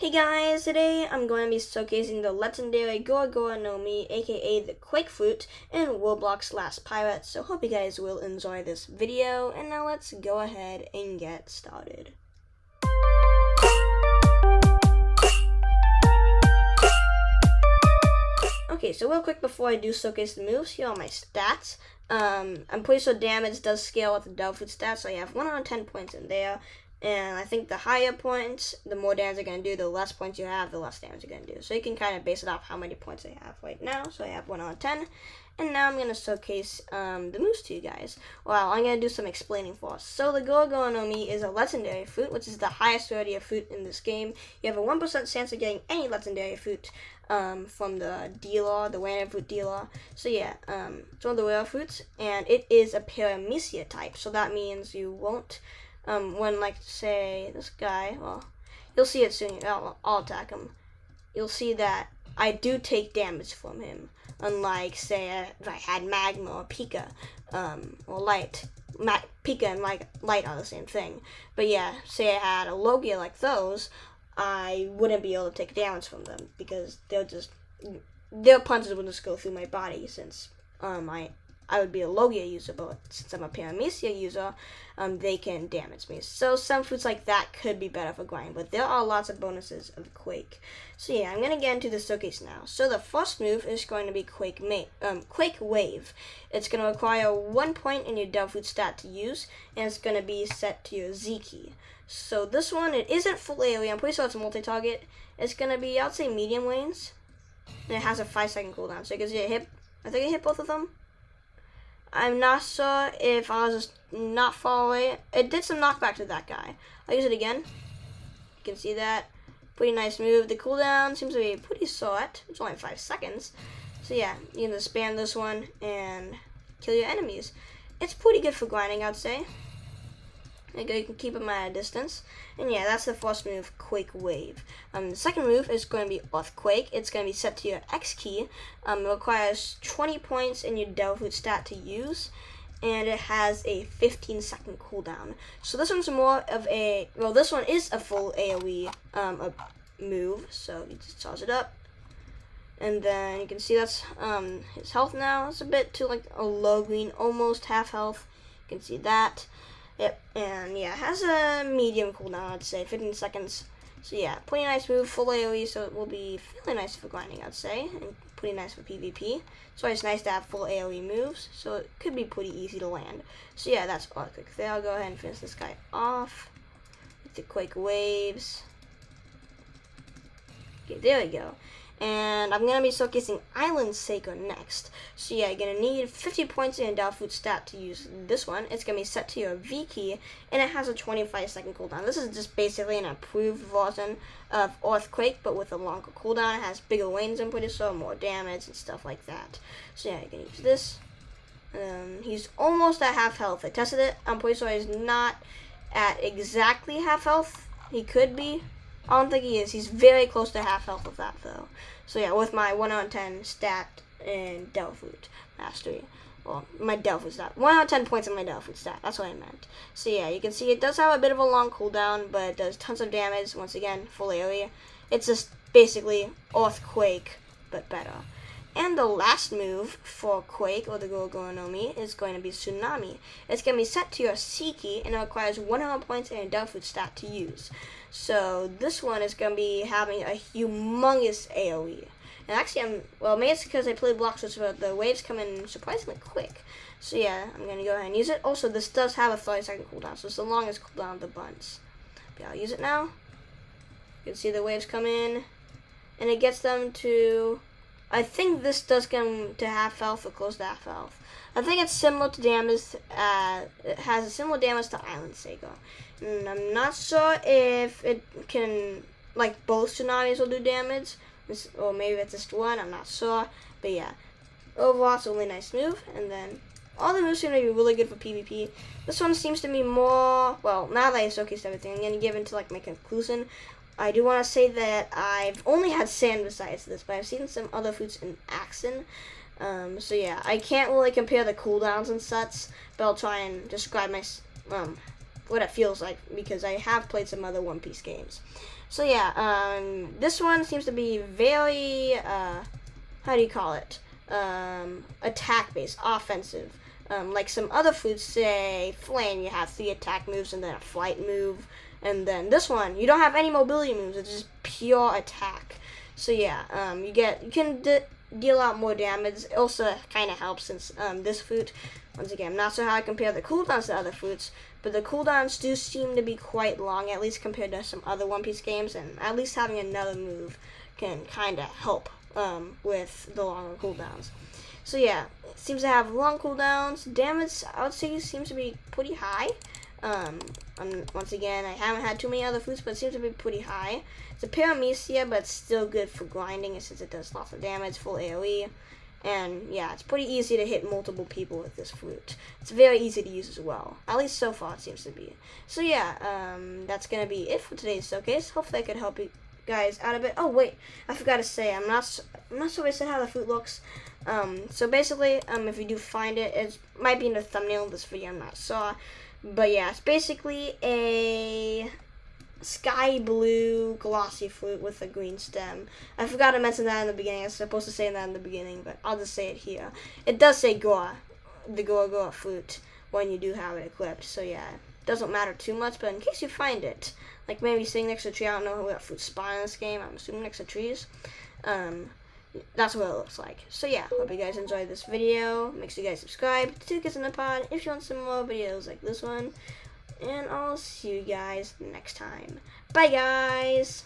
Hey guys, today I'm going to be showcasing the legendary Gura Gura no Mi, aka the Quake Fruit, in Roblox Last Pirate, so hope you guys will enjoy this video, and now let's go ahead and get started. Okay, so real quick before I do showcase the moves, here are my stats. I'm pretty sure damage does scale with the Dove Fruit stats, so I have 1 out of 10 points in there. And I think the higher points, the more damage you're going to do, the less points you have, the less damage you're going to do. So you can kind of base it off how many points I have right now. So I have 1 out of 10. And now I'm going to showcase the moves to you guys. Well, I'm going to do some explaining for us. So the Gura Gura no Mi is a legendary fruit, which is the highest rarity of fruit in this game. You have a 1% chance of getting any legendary fruit from the dealer, the random fruit dealer. So yeah, it's one of the rare fruits. And it is a paramecia type. So that means you won't... when, like, say, this guy, well, you'll see it soon, I'll attack him. You'll see that I do take damage from him, unlike, say, if I had Magma or Pika, or Light. Pika and Light are the same thing. But yeah, say I had a Logia like those, I wouldn't be able to take damage from them, because their punches would just go through my body, since, I would be a Logia user, but since I'm a Paramecia user, they can damage me. So some fruits like that could be better for grinding, but there are lots of bonuses of Quake. So yeah, I'm going to get into the showcase now. So the first move is going to be Quake Wave. It's going to require 1 point in your Dove Fruit stat to use, and it's going to be set to your Z key. So this one, it isn't full AoE. I'm pretty sure it's a multi-target. It's going to be, I'd say, medium range, and it has a 5-second cooldown. So you can see it hit, I think I hit both of them. I'm not sure if I was just not far away. It did some knockback to that guy. I'll use it again. You can see that. Pretty nice move. The cooldown seems to be pretty short. It's only 5 seconds. So yeah, you can just spam this one and kill your enemies. It's pretty good for grinding, I'd say. You can keep them at a distance. And yeah, that's the first move, Quake Wave. The second move is going to be Earthquake. It's going to be set to your X key. It requires 20 points in your Dove Fruit stat to use. And it has a 15-second cooldown. So this one's more of a... Well, this one is a full AoE move. So you just charge it up. And then you can see that's his health now. It's a bit too like a low green, almost half health. You can see that. Yep, and yeah, it has a medium cooldown, I'd say, 15 seconds. So yeah, pretty nice move, full AoE, so it will be fairly nice for grinding, I'd say, and pretty nice for PvP. So it's nice to have full AoE moves, so it could be pretty easy to land. So yeah, that's Earthquake there. I'll go ahead and finish this guy off with the Quake Waves. Okay, there we go. And I'm going to be showcasing Island Shaker next. So yeah, you're going to need 50 points in Dove Fruit stat to use this one. It's going to be set to your V key, and it has a 25-second cooldown. This is just basically an improved version of Earthquake, but with a longer cooldown. It has bigger range, I'm pretty sure, more damage and stuff like that. So yeah, you can use this. He's almost at half health. I tested it. I'm pretty sure he's not at exactly half health. He could be. I don't think he is. He's very close to half health with that, though. So yeah, with my 1 out of 10 stat in Dove Fruit Mastery. Well, my Dove Fruit stat. 1 out of 10 points in my Dove Fruit stat. That's what I meant. So yeah, you can see it does have a bit of a long cooldown, but it does tons of damage. Once again, full AoE. It's just basically Earthquake, but better. And the last move for Quake, or the Gura Gura no Mi, is going to be Tsunami. It's going to be set to your C key, and it requires 100 points and a Dove Fruit stat to use. So this one is going to be having a humongous AoE. And actually, maybe it's because I played blocks, so the waves come in surprisingly quick. So yeah, I'm going to go ahead and use it. Also, this does have a 30-second cooldown, so it's the longest cooldown of the bunch. Yeah, I'll use it now. You can see the waves come in, and it gets them to... I think this does come to half health or close to half health. I think it's similar to damage. It has a similar damage to Island Shaker. And I'm not sure if it can, like, both tsunamis will do damage, or maybe it's just one. I'm not sure. But yeah, overall, it's a really nice move. And then all the moves seem to be really good for PvP. This one seems to be more. Well, now that I showcased everything, I'm gonna give into like my conclusion. I do want to say that I've only had sand besides this, but I've seen some other fruits in action. So yeah, I can't really compare the cooldowns and such, but I'll try and describe my what it feels like, because I have played some other One Piece games. So yeah, this one seems to be very, how do you call it? Attack-based, offensive. Like some other fruits, say Flame, you have 3 attack moves and then a flight move. And then this one, you don't have any mobility moves, it's just pure attack. So yeah, you can deal out more damage. It also kind of helps since this fruit, once again, I'm not sure how I compare the cooldowns to other fruits, but the cooldowns do seem to be quite long, at least compared to some other One Piece games, and at least having another move can kind of help with the longer cooldowns. So yeah, it seems to have long cooldowns. Damage, I would say, seems to be pretty high. Once again, I haven't had too many other fruits, but it seems to be pretty high. It's a paramecia, but it's still good for grinding since it does lots of damage, full AoE. And yeah, it's pretty easy to hit multiple people with this fruit. It's very easy to use as well. At least so far it seems to be. So yeah, that's going to be it for today's showcase. Hopefully I could help you guys out a bit. Oh wait, I forgot to say, I'm not sure I said how the fruit looks. So basically, if you do find it, it might be in the thumbnail of this video, I'm not sure. But yeah, it's basically a sky blue glossy fruit with a green stem. I forgot to mention that in the beginning. I was supposed to say that in the beginning, but I'll just say it here. It does say Gura, the Gura Gura fruit, when you do have it equipped. So yeah, it doesn't matter too much, but in case you find it, like maybe sitting next to a tree, I don't know what fruit spawn in this game, I'm assuming next to trees. That's what it looks like. So yeah, hope you guys enjoyed this video. Make sure you guys subscribe to Kids in the Pod if you want some more videos like this one. And I'll see you guys next time. Bye guys!